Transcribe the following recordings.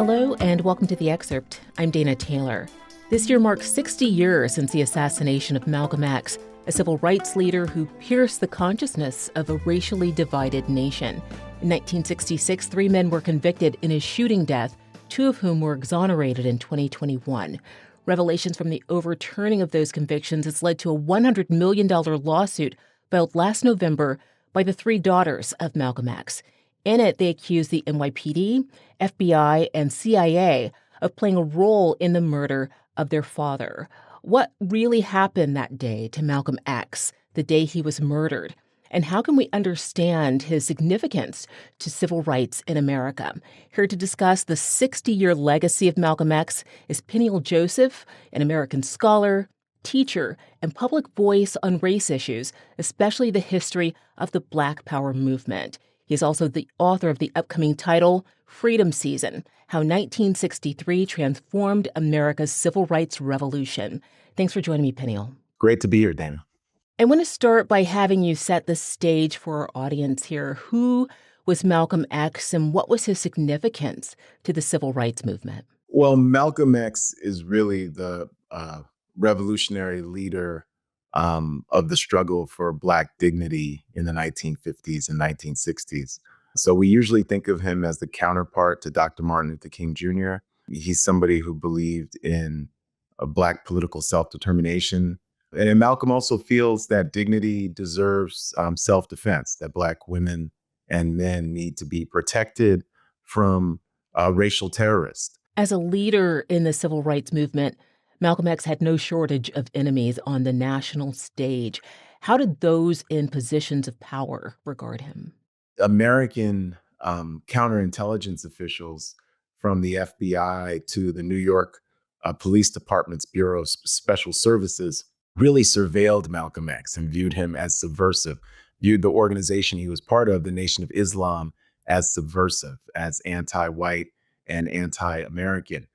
Hello and welcome to The Excerpt. I'm Dana Taylor. This year marks 60 years since the assassination of Malcolm X, a civil rights leader who pierced the consciousness of a racially divided nation. In 1966, 3 men were convicted in his shooting death, 2 of whom were exonerated in 2021. Revelations from the overturning of those convictions has led to a $100 million lawsuit filed last November by the 3 daughters of Malcolm X. In it, they accuse the NYPD, FBI, and CIA of playing a role in the murder of their father. What really happened that day to Malcolm X, the day he was murdered? And how can we understand his significance to civil rights in America? Here to discuss the 60-year legacy of Malcolm X is Peniel Joseph, an American scholar, teacher, and public voice on race issues, especially the history of the Black Power movement. He's also the author of the upcoming title, Freedom Season: How 1963 Transformed America's Civil Rights Revolution. Thanks for joining me, Peniel. Great to be here, Dana. I want to start by having you set the stage for our audience here. Who was Malcolm X and what was his significance to the civil rights movement? Well, Malcolm X is really the revolutionary leader of the struggle for Black dignity in the 1950s and 1960s. So we usually think of him as the counterpart to Dr. Martin Luther King Jr. He's somebody who believed in a Black political self-determination. And Malcolm also feels that dignity deserves self-defense, that Black women and men need to be protected from racial terrorists. As a leader in the civil rights movement, Malcolm X had no shortage of enemies on the national stage. How did those in positions of power regard him? American counterintelligence officials, from the FBI to the New York Police Department's Bureau of Special Services, really surveilled Malcolm X and viewed him as subversive, viewed the organization he was part of, the Nation of Islam, as subversive, as anti-white and anti-American.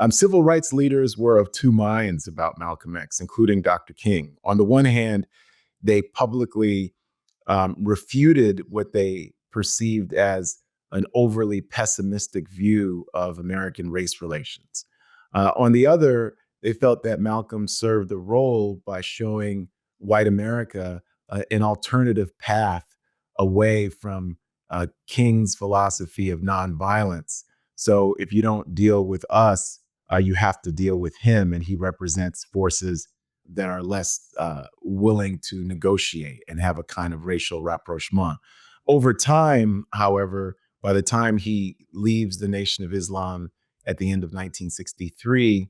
Civil rights leaders were of 2 minds about Malcolm X, including Dr. King. On the one hand, they publicly refuted what they perceived as an overly pessimistic view of American race relations. On the other, they felt that Malcolm served a role by showing white America an alternative path away from King's philosophy of nonviolence. So if you don't deal with us, you have to deal with him, and he represents forces that are less willing to negotiate and have a kind of racial rapprochement. Over time, however, by the time he leaves the Nation of Islam at the end of 1963,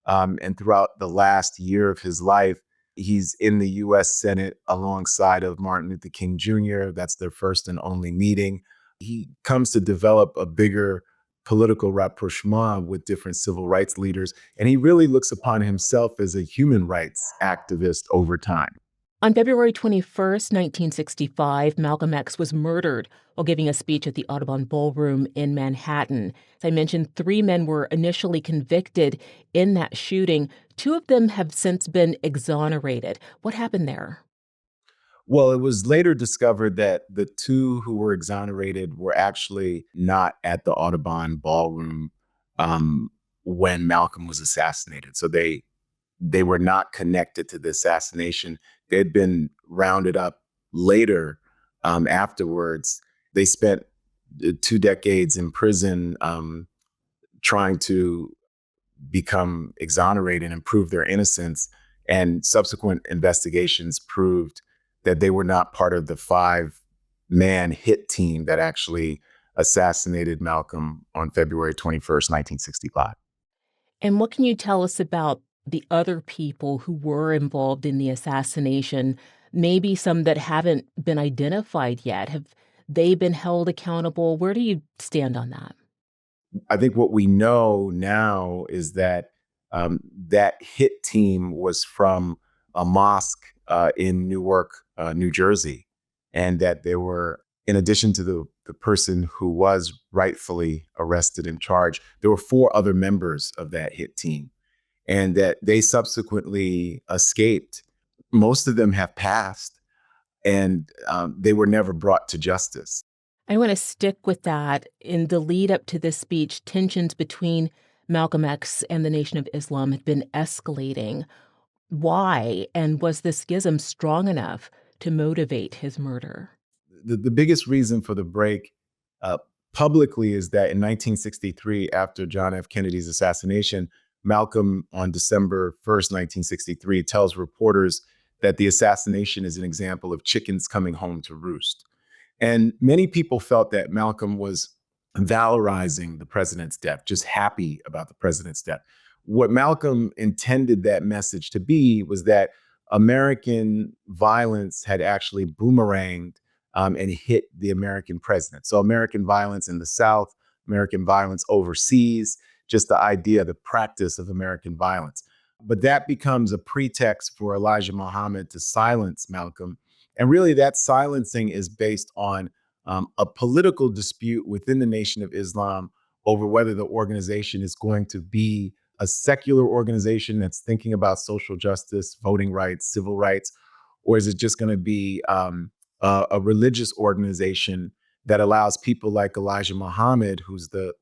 and throughout the last year of his life, he's in the U.S. Senate alongside of Martin Luther King Jr. That's their first and only meeting. He comes to develop a bigger political rapprochement with different civil rights leaders, and he really looks upon himself as a human rights activist over time. On February 21st, 1965, Malcolm X was murdered while giving a speech at the Audubon Ballroom in Manhattan. As I mentioned, 3 men were initially convicted in that shooting. 2 of them have since been exonerated. What happened there? Well, it was later discovered that the 2 who were exonerated were actually not at the Audubon Ballroom when Malcolm was assassinated. So they were not connected to the assassination. They had been rounded up later afterwards. They spent 2 decades in prison trying to become exonerated and prove their innocence. And subsequent investigations proved that they were not part of the 5-man hit team that actually assassinated Malcolm on February 21st, 1965. And what can you tell us about the other people who were involved in the assassination, maybe some that haven't been identified yet? Have they been held accountable? Where do you stand on that? I think what we know now is that that hit team was from a mosque in Newark, New Jersey, and that there were, in addition to the person who was rightfully arrested and charged, there were 4 other members of that hit team, and that they subsequently escaped. Most of them have passed, and they were never brought to justice. I want to stick with that. In the lead up to this speech, tensions between Malcolm X and the Nation of Islam had been escalating. Why? And was this schism strong enough to motivate his murder? The biggest reason for the break uh, publicly is that in 1963, after John F. Kennedy's assassination, Malcolm, on December 1st, 1963, tells reporters that the assassination is an example of chickens coming home to roost. And many people felt that Malcolm was valorizing the president's death, just happy about the president's death. What Malcolm intended that message to be was that American violence had actually boomeranged and hit the American president. So, American violence in the South, American violence overseas, just the idea, the practice of American violence. But that becomes a pretext for Elijah Muhammad to silence Malcolm, and really, that silencing is based on a political dispute within the Nation of Islam over whether the organization is going to be a secular organization that's thinking about social justice, voting rights, civil rights, or is it just going to be a religious organization that allows people like Elijah Muhammad, who's the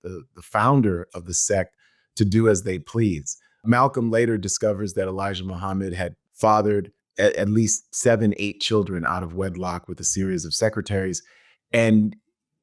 founder of the sect, to do as they please. Malcolm later discovers that Elijah Muhammad had fathered at least 7, 8 children out of wedlock with a series of secretaries. And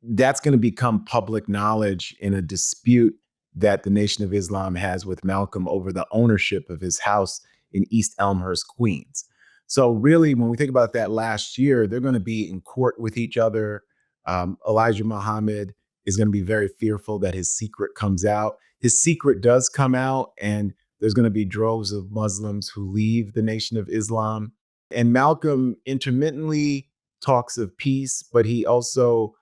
that's going to become public knowledge in a dispute that the Nation of Islam has with Malcolm over the ownership of his house in East Elmhurst, Queens. So, really, when we think about that last year, they're going to be in court with each other. Elijah Muhammad is going to be very fearful that his secret comes out. His secret does come out, and there's going to be droves of Muslims who leave the Nation of Islam. And Malcolm intermittently talks of peace, but he also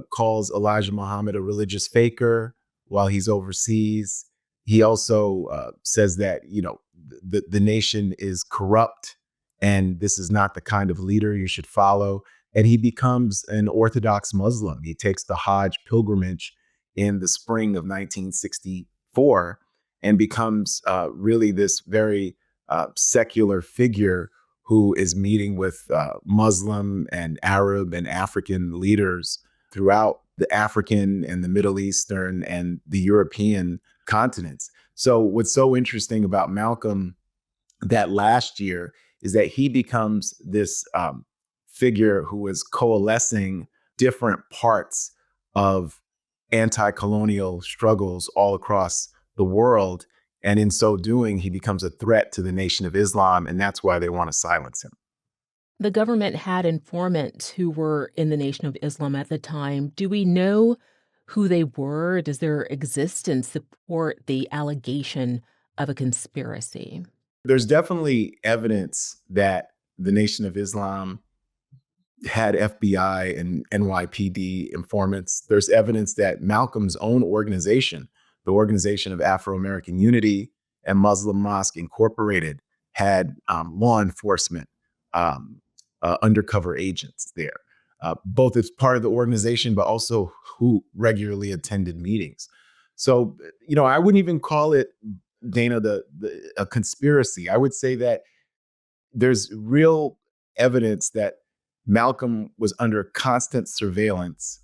calls Elijah Muhammad a religious faker while he's overseas. He also says that, the nation is corrupt and this is not the kind of leader you should follow. And he becomes an Orthodox Muslim. He takes the Hajj pilgrimage in the spring of 1964 and becomes really this very secular figure who is meeting with Muslim and Arab and African leaders throughout the African and the Middle Eastern and the European continents. So, what's so interesting about Malcolm that last year is that he becomes this figure who is coalescing different parts of anti colonial struggles all across the world. And in so doing, he becomes a threat to the Nation of Islam. And that's why they want to silence him. The government had informants who were in the Nation of Islam at the time. Do we know who they were? Does their existence support the allegation of a conspiracy? There's definitely evidence that the Nation of Islam had FBI and NYPD informants. There's evidence that Malcolm's own organization, the Organization of Afro-American Unity and Muslim Mosque Incorporated, had law enforcement undercover agents there, both as part of the organization, but also who regularly attended meetings. So, I wouldn't even call it, Dana, a conspiracy. I would say that there's real evidence that Malcolm was under constant surveillance,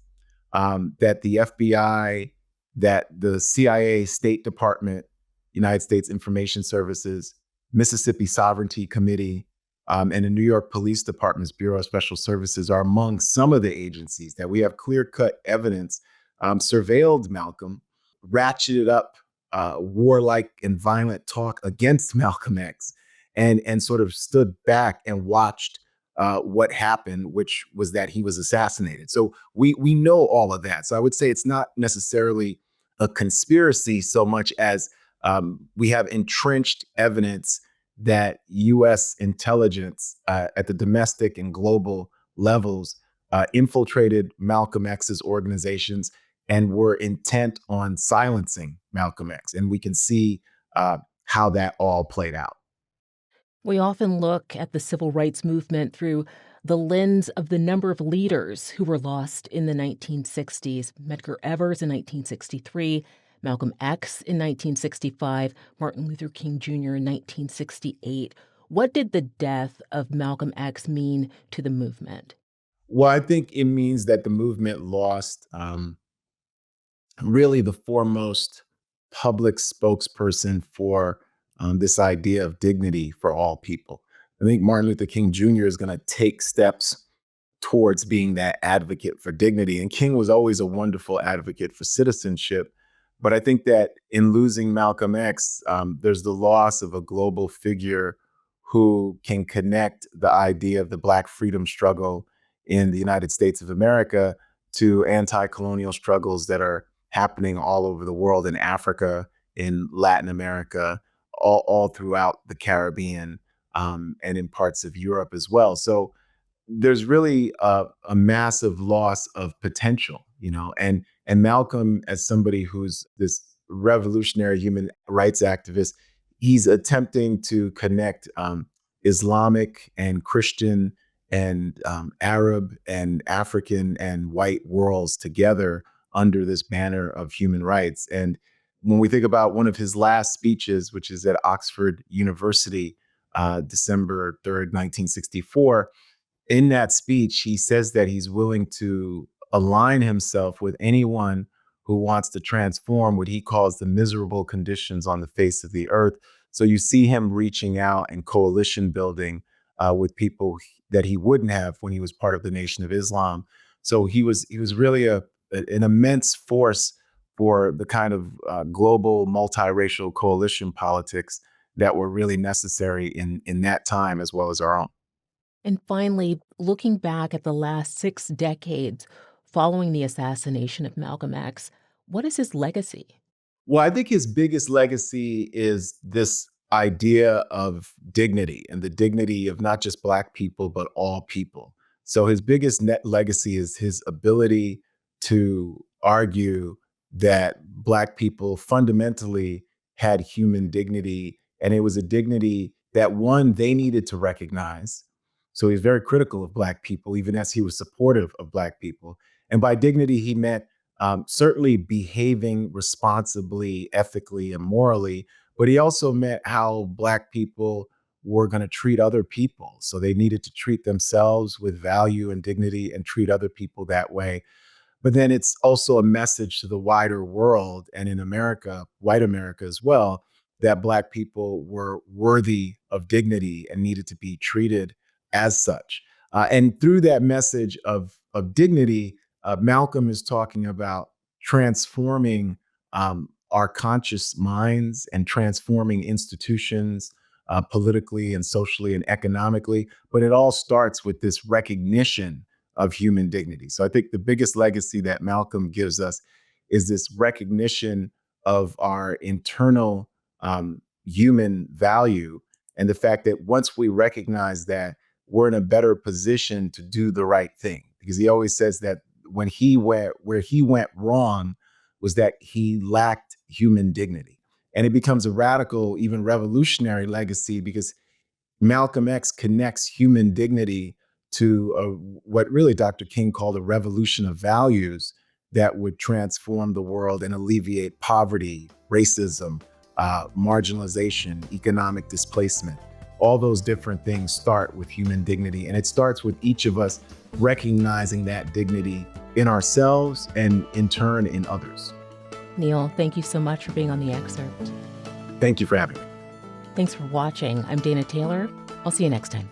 that the FBI, that the CIA, State Department, United States Information Services, Mississippi Sovereignty Committee, and the New York Police Department's Bureau of Special Services are among some of the agencies that we have clear-cut evidence surveilled Malcolm, ratcheted up warlike and violent talk against Malcolm X, and sort of stood back and watched what happened, which was that he was assassinated. So we know all of that. So I would say it's not necessarily a conspiracy so much as we have entrenched evidence that U.S. intelligence at the domestic and global levels infiltrated Malcolm X's organizations and were intent on silencing Malcolm X. And we can see how that all played out. We often look at the civil rights movement through the lens of the number of leaders who were lost in the 1960s. Medgar Evers in 1963, Malcolm X in 1965, Martin Luther King Jr. in 1968. What did the death of Malcolm X mean to the movement? Well, I think it means that the movement lost really the foremost public spokesperson for this idea of dignity for all people. I think Martin Luther King Jr. is going to take steps towards being that advocate for dignity. And King was always a wonderful advocate for citizenship. But I think that in losing Malcolm X, there's the loss of a global figure who can connect the idea of the Black freedom struggle in the United States of America to anti colonial struggles that are happening all over the world in Africa, in Latin America, all throughout the Caribbean, and in parts of Europe as well. So there's really a massive loss of potential, and Malcolm, as somebody who's this revolutionary human rights activist, he's attempting to connect Islamic and Christian and Arab and African and white worlds together under this banner of human rights. And when we think about one of his last speeches, which is at Oxford University, December 3rd, 1964, in that speech, he says that he's willing to align himself with anyone who wants to transform what he calls the miserable conditions on the face of the earth. So you see him reaching out and coalition building with people that he wouldn't have when he was part of the Nation of Islam. So he was really an immense force for the kind of global multiracial coalition politics that were really necessary in that time as well as our own. And finally, looking back at the last 6 decades following the assassination of Malcolm X, what is his legacy? Well, I think his biggest legacy is this idea of dignity and the dignity of not just Black people, but all people. So his biggest net legacy is his ability to argue that Black people fundamentally had human dignity. And it was a dignity that, one, they needed to recognize. So he's very critical of Black people, even as he was supportive of Black people. And by dignity, he meant certainly behaving responsibly, ethically, and morally, but he also meant how Black people were going to treat other people. So they needed to treat themselves with value and dignity and treat other people that way. But then it's also a message to the wider world and in America, white America as well, that Black people were worthy of dignity and needed to be treated as such. And through that message of dignity, Malcolm is talking about transforming our conscious minds and transforming institutions politically and socially and economically. But it all starts with this recognition of human dignity. So I think the biggest legacy that Malcolm gives us is this recognition of our internal human value, and the fact that once we recognize that, we're in a better position to do the right thing. Because he always says that where he went wrong was that he lacked human dignity. And it becomes a radical, even revolutionary legacy because Malcolm X connects human dignity to what really Dr. King called a revolution of values that would transform the world and alleviate poverty, racism, marginalization, economic displacement. All those different things start with human dignity. And it starts with each of us recognizing that dignity in ourselves and in turn in others. Neil, thank you so much for being on The Excerpt. Thank you for having me. Thanks for watching. I'm Dana Taylor. I'll see you next time.